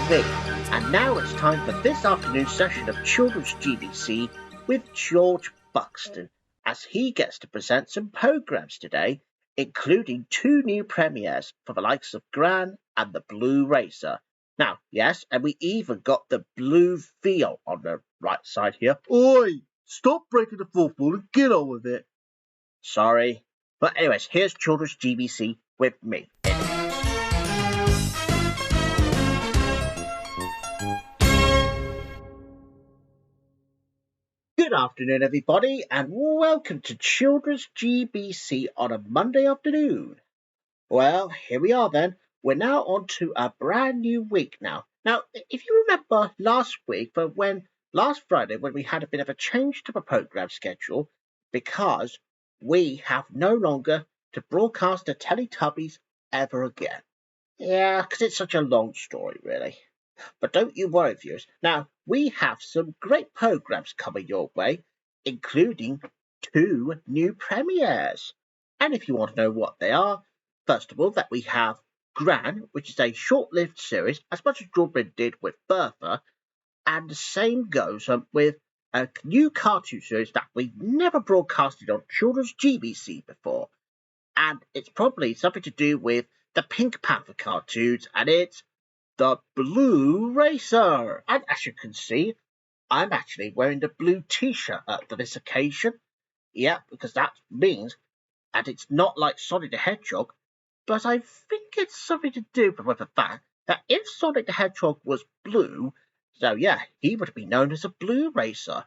me. And now it's time for this afternoon's session of Children's GBC with George Buxton, as he gets to present some programmes today, including 2 new premieres for the likes of Gran and the Blue Racer. Now, yes, and we even got the Blue Veal on the right side here. Oi! Stop breaking the fourth wall and get on with it. Sorry. But anyways, here's Children's GBC with me. Good afternoon, everybody, and welcome to Children's GBC on a Monday afternoon. Well, here we are then. We're now on to a brand new week now. Now, if you remember last week, last Friday, when we had a bit of a change to the programme schedule, because we have no longer to broadcast the Teletubbies ever again. Yeah, because it's such a long story, really. But don't you worry, viewers. Now, we have some great programmes coming your way, including 2 new premieres. And if you want to know what they are, first of all, that we have Gran, which is a short-lived series, as much as George did with Bertha, and the same goes with a new cartoon series that we've never broadcasted on Children's GBC before. And it's probably something to do with the Pink Panther cartoons, and it's the Blue Racer. And as you can see, I'm actually wearing the blue t-shirt for this occasion. Yeah, because that means that it's not like Sonic the Hedgehog, but I think it's something to do with the fact that if Sonic the Hedgehog was blue, so yeah, he would be known as a Blue Racer.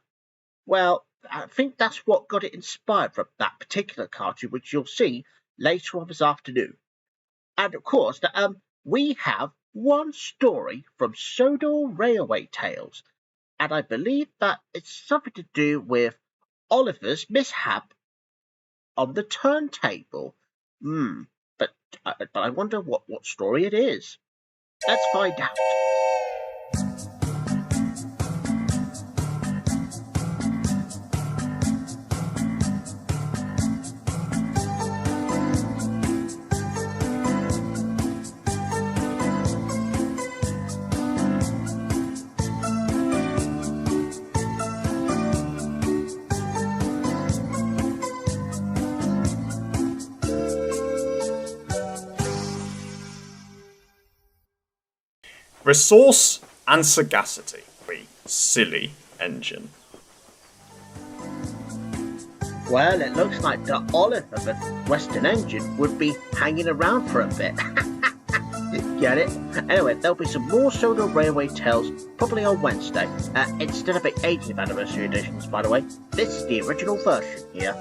Well, I think that's what got it inspired from that particular cartoon, which you'll see later on this afternoon. And of course, we have one story from Sodor Railway Tales, and I believe that it's something to do with Oliver's mishap on the turntable. But I wonder what story it is. Let's find out. Resource and sagacity. Silly engine. Well, it looks like the Oliver the Western Engine would be hanging around for a bit. Get it? Anyway, there'll be some more Sodor Railway Tales probably on Wednesday, instead of the 80th anniversary editions, by the way. This is the original version here.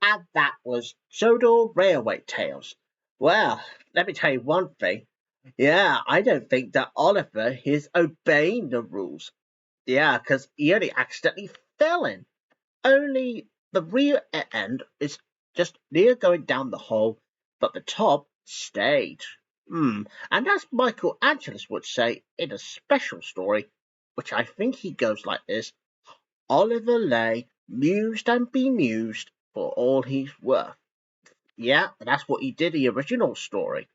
And that was Sodor Railway Tales. Well, let me tell you one thing. Yeah, I don't think that Oliver is obeying the rules. Yeah, because he only accidentally fell in. Only the rear end is just near going down the hole, but the top stayed. And as Michael Angelis would say in a special story, which I think he goes like this: Oliver lay mused and bemused for all he's worth. Yeah, that's what he did in the original story.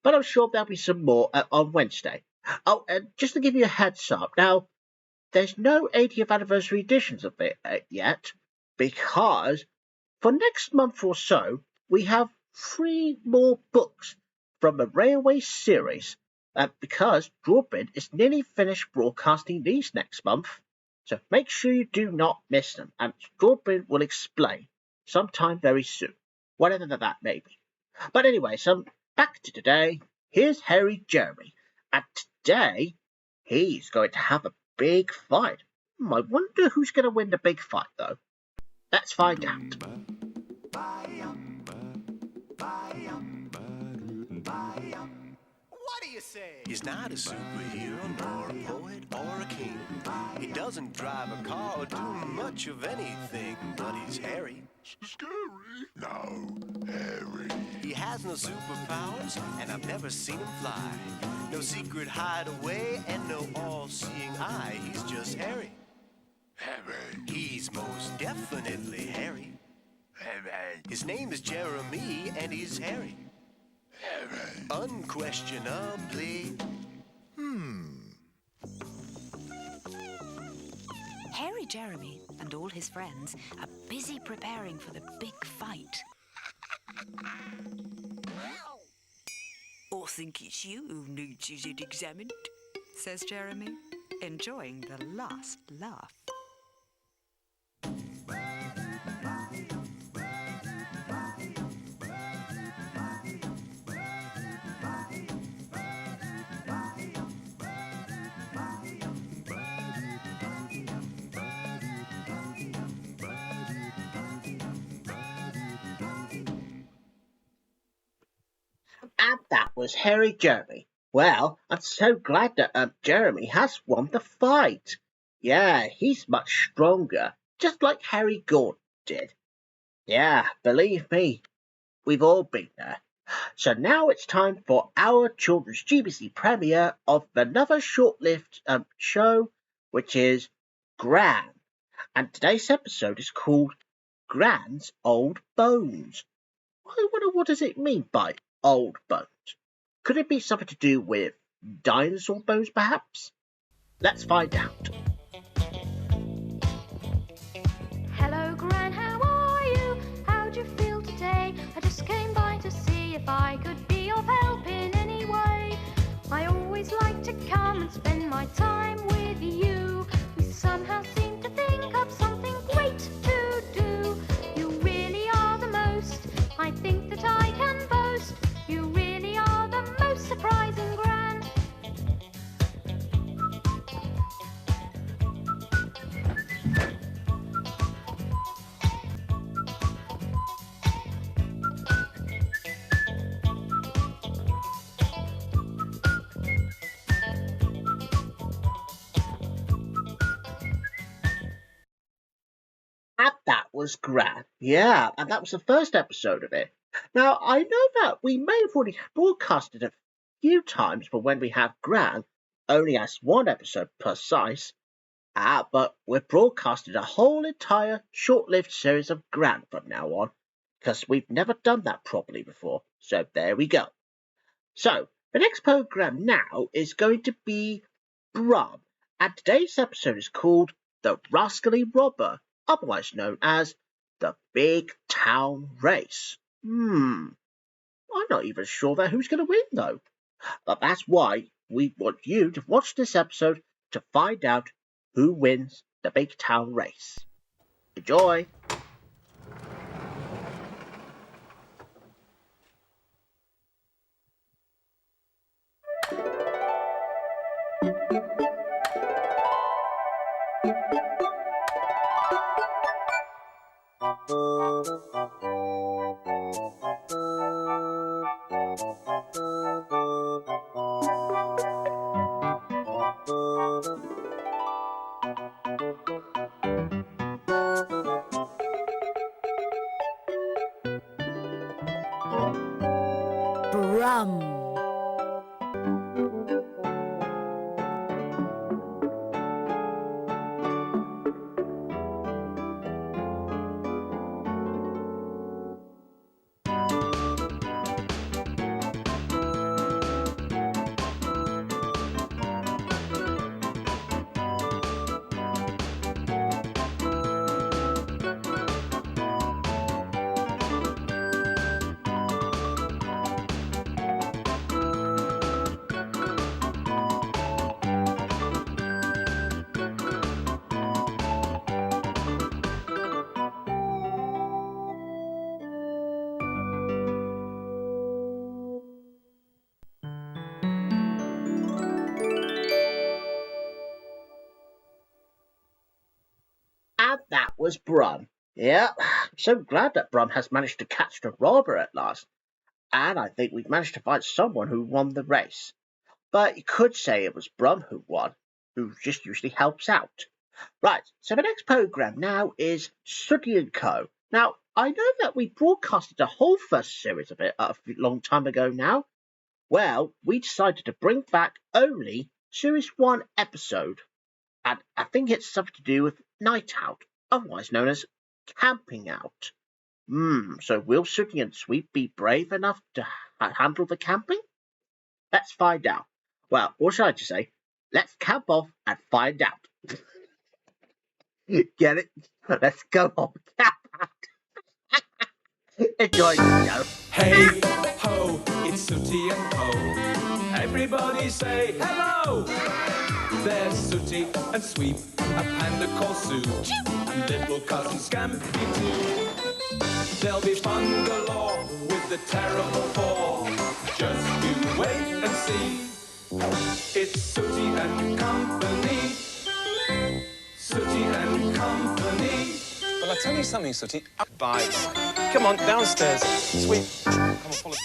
But I'm sure there'll be some more on Wednesday. Oh, and just to give you a heads up, now, there's no 80th anniversary editions of it yet, because for next month or so, we have 3 more books from the Railway series, because Broadbent is nearly finished broadcasting these next month. So make sure you do not miss them, and Broadbent will explain sometime very soon, whatever that may be. But anyway, back to today. Here's Harry Jeremy, and today he's going to have a big fight. I wonder who's going to win the big fight, though. Let's find out. What do you say? He's not a superhero, nor a poet, or a king. He doesn't drive a car or do much of anything, but he's Harry. Scary? No, Harry. He has no superpowers, and I've never seen him fly. No secret hideaway, and no all-seeing eye. He's just Harry. Harry. He's most definitely Harry. Harry. His name is Jeremy, and he's Harry. Harry. Unquestionably. Hairy Jeremy and all his friends are busy preparing for the big fight. I think it's you who needs his head examined, says Jeremy, enjoying the last laugh. And that was Harry Jeremy. Well, I'm so glad that Jeremy has won the fight. Yeah, he's much stronger, just like Harry Gordon did. Yeah, believe me, we've all been there. So now it's time for our children's GBC premiere of another short-lived show, which is Gran. And today's episode is called Gran's Old Bones. I wonder, what does it mean by old bones? Could it be something to do with dinosaur bones, perhaps? Let's find out. Hello, Gran, how are you? How'd you feel today? I just came by to see if I could be of help in any way. I always like to come and spend my time with you. We somehow seem to think of something great to do. You really are the most, I think that I can boast. You really are the most surprising, Gran. And that was Gran. Yeah, and that was the first episode of it. Now, I know that we may have already broadcasted a few times, but when we have Gran, only as one episode per size. But we've broadcasted a whole entire short-lived series of Gran from now on, because we've never done that properly before. So there we go. So, the next program now is going to be Brum, and today's episode is called The Rascally Robber, otherwise known as The Big Town Race. I'm not even sure that who's going to win, though. But that's why we want you to watch this episode to find out who wins the Big Town Race. Enjoy! Brum. And that was Brum. Yeah, I'm so glad that Brum has managed to catch the robber at last. And I think we've managed to find someone who won the race. But you could say it was Brum who won, who just usually helps out. Right, so the next program now is Sooty & Co. Now, I know that we broadcasted a whole first series of it a long time ago now. Well, we decided to bring back only Series 1 episode. And I think it's something to do with Night Out, otherwise known as Camping Out. So will Sooty and Sweet be brave enough to handle the camping? Let's find out. Well, what should I just say? Let's camp off and find out. Get it? Let's go off camp out. Enjoy the show. Hey ho, it's Sooty and Ho. Everybody say hello. There's Sooty and Sweep, a panda called Sue, and little cousin Scampy too. There'll be fun galore with the terrible four. Just you wait and see. It's Sooty and Company. Sooty and Company. Well, I'll tell you something, Sooty. Bye. Come on, downstairs. Sweet. Come on, follow.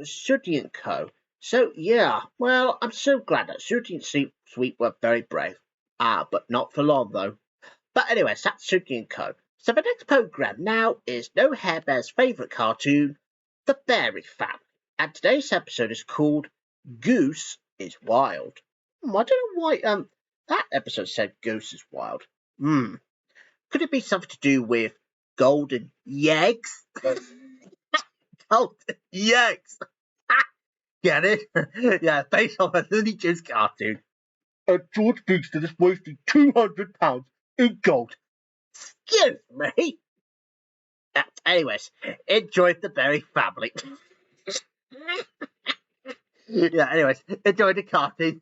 Sooty and Co. So, yeah, well, I'm so glad that Sooty and Sweet were very brave. But not for long, though. But anyways, that's Sooty and Co. So the next programme now is No Hair Bear's favourite cartoon, The Berry Family. And today's episode is called Goose is Wild. I don't know why that episode said Goose is Wild. Could it be something to do with golden yeggs? Golden yeggs! Get it? Yeah, based on a Looney Tunes cartoon. George Buxton is wasting £200 in gold. Excuse me. Anyways, enjoy The Berry Family. Yeah, anyways, enjoy the cartoon.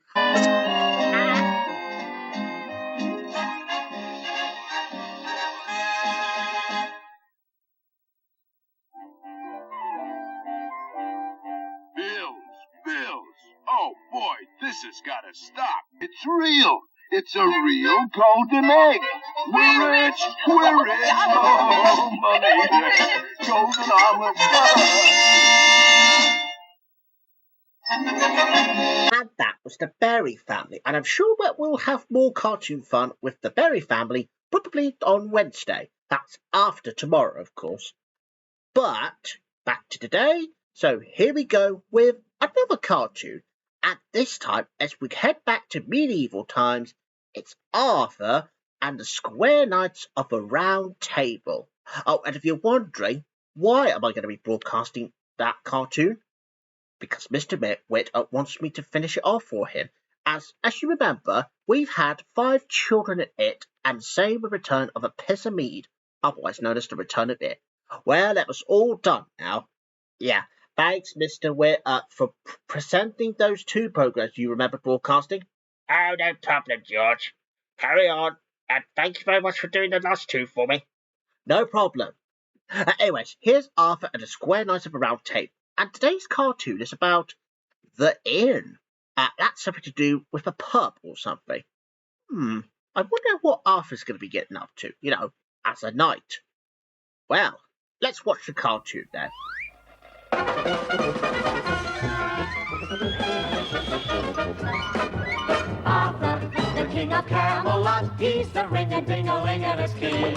Oh boy, this has got to stop. It's real. It's a real golden egg. We're rich. Oh, money. Golden omelet. And that was The Berry Family. And I'm sure that we'll have more cartoon fun with The Berry Family, probably on Wednesday. That's after tomorrow, of course. But back to today. So here we go with another cartoon. And this time, as we head back to medieval times, it's Arthur and the Square Knights of the Round Table. Oh, and if you're wondering, why am I going to be broadcasting that cartoon? Because Mr. Mitwit wants me to finish it off for him. As you remember, we've had 5 children in it, and same with Return of a Piss of Mead, otherwise known as the Return of It. Well, that was all done now. Yeah. Thanks, Mr. Witt, for presenting those 2 programs you remember broadcasting. Oh, no problem, George. Carry on, and thank you very much for doing the last 2 for me. No problem. Anyways, here's Arthur and the Square Knights of the Round Table, and today's cartoon is about the inn. That's something to do with a pub or something. I wonder what Arthur's going to be getting up to, as a knight. Well, let's watch the cartoon then. Arthur, the king of Camelot, he's the ring-a-ding-a-ling-a-dest king.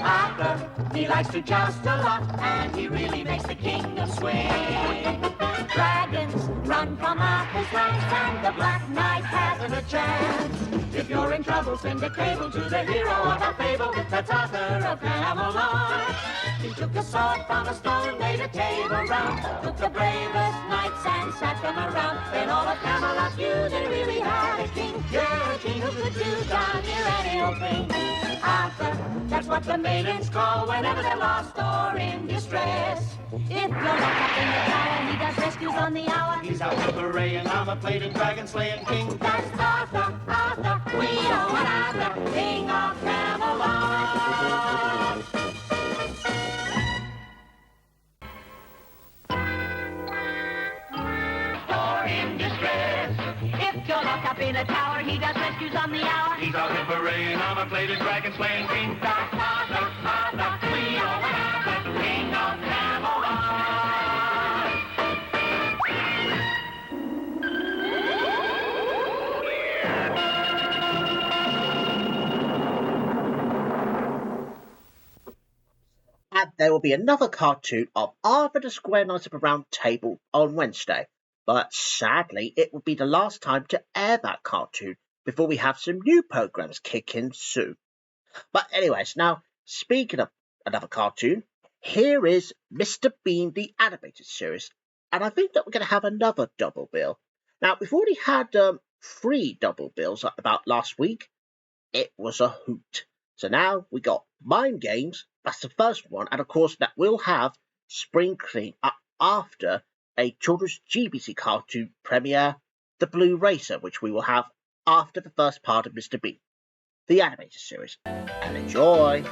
Arthur, he likes to joust a lot, and he really makes the kingdom swing. Dragons run from Arthur's ranks, and the Black Knight hasn't a chance. If you're in trouble, send a cable to the hero of our fable, that's Arthur of Camelot. He took a sword from a stone, made a table round, took the bravest knights and sat them around. Then all of Camelot knew they really had a king. Yeah, a king who could do darn near any old thing. Arthur, that's what the maidens call whenever they're lost or in distress. If you're locked up in the tower, he does rescues on the hour. He's out arraying, armor-plated, dragon-slaying king. That's Arthur, Arthur, we know an Arthur, king of Camelot. Or in distress. If you're locked up in a tower, he does rescues on the hour. He's a hipper-rain, armor-plated, dragon-slaying king. Godfather, father, we all have the king of Camelot. And there will be another cartoon of Arthur the Square Knight of the Round Table on Wednesday. But sadly, it will be the last time to air that cartoon before we have some new programs kick in soon. But anyways, now, speaking of another cartoon, here is Mr. Bean the Animated Series. And I think that we're going to have another double bill. Now, we've already had 3 double bills about last week. It was a hoot. So now we got Mind Games, that's the first one, and of course that will have Spring Clean after a children's GBC cartoon premiere, The Blue Racer, which we will have after the first part of Mr. Bean, the animated series. And enjoy!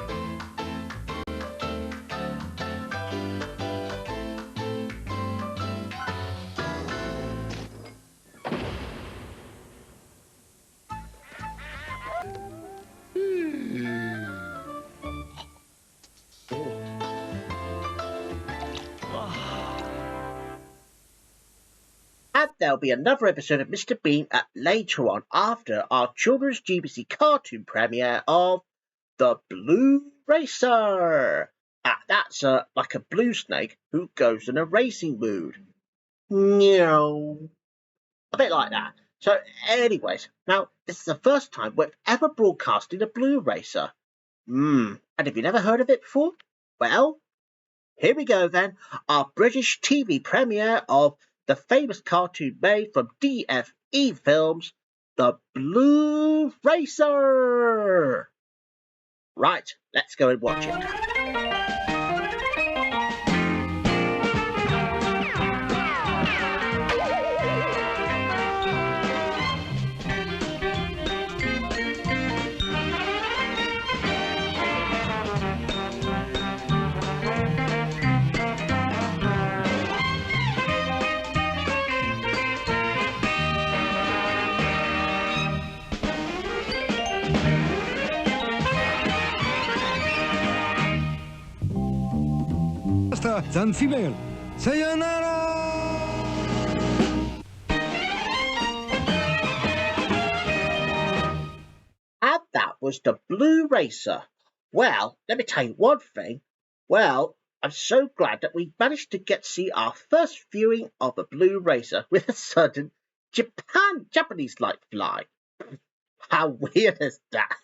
And there'll be another episode of Mr. Bean later on after our children's GBC cartoon premiere of The Blue Racer. That's like a blue snake who goes in a racing mood. Meow. A bit like that. So anyways, now this is the first time we've ever broadcasted a Blue Racer. And have you never heard of it before? Well, here we go then. Our British TV premiere of the famous cartoon made from DFE Films, The Blue Racer. Right, let's go and watch it. Then female. Sayonara! And that was The Blue Racer. Well, let me tell you one thing. Well, I'm so glad that we managed to get to see our first viewing of The Blue Racer with a certain Japanese-like fly. How weird is that?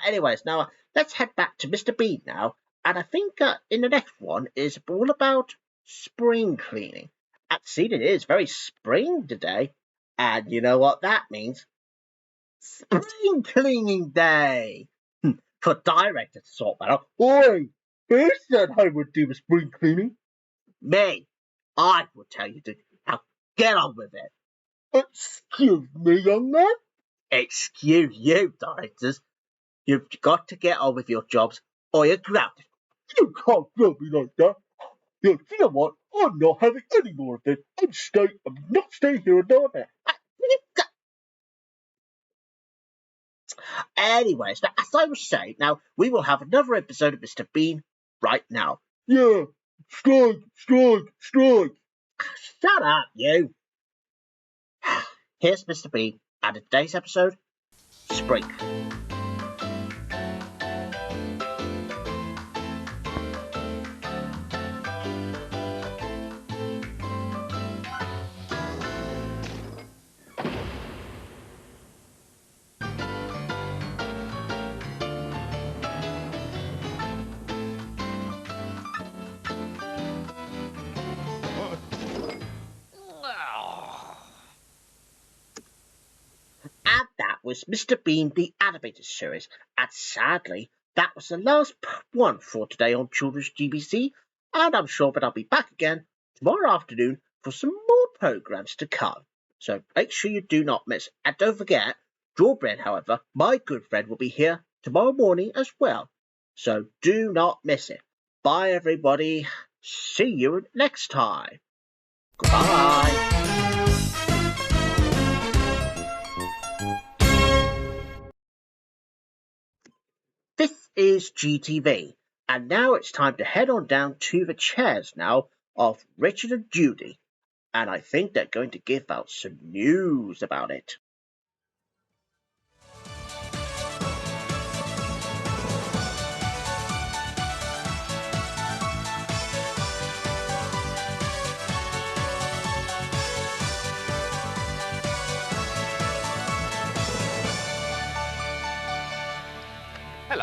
Anyways, now let's head back to Mr. Bean now. And I think in the next one is all about spring cleaning. And see, it is very spring today. And you know what that means? Spring cleaning day! For director to sort that out. Oi! Who said I would do the spring cleaning? Me. I will tell you to. Now get on with it. Excuse me, young man? Excuse you, directors. You've got to get on with your jobs or you're grounded. You can't tell me like that. You know what? I'm not having any more of this. I'm not staying here another minute. Anyways, now, as I was saying, now we will have another episode of Mr. Bean right now. Yeah, strike. Shut up, you. Here's Mr. Bean and today's episode, Spring. And that was Mr. Bean the Animated Series. And sadly, that was the last one for today on Children's GBC. And I'm sure that I'll be back again tomorrow afternoon for some more programs to come. So make sure you do not miss. And don't forget, Drawbread, however, my good friend, will be here tomorrow morning as well. So do not miss it. Bye, everybody. See you next time. Goodbye. is GTV, and now it's time to head on down to the chairs now of Richard and Judy, and I think they're going to give out some news about it.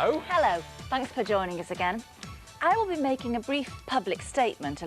Hello. Hello, thanks for joining us again. I will be making a brief public statement a little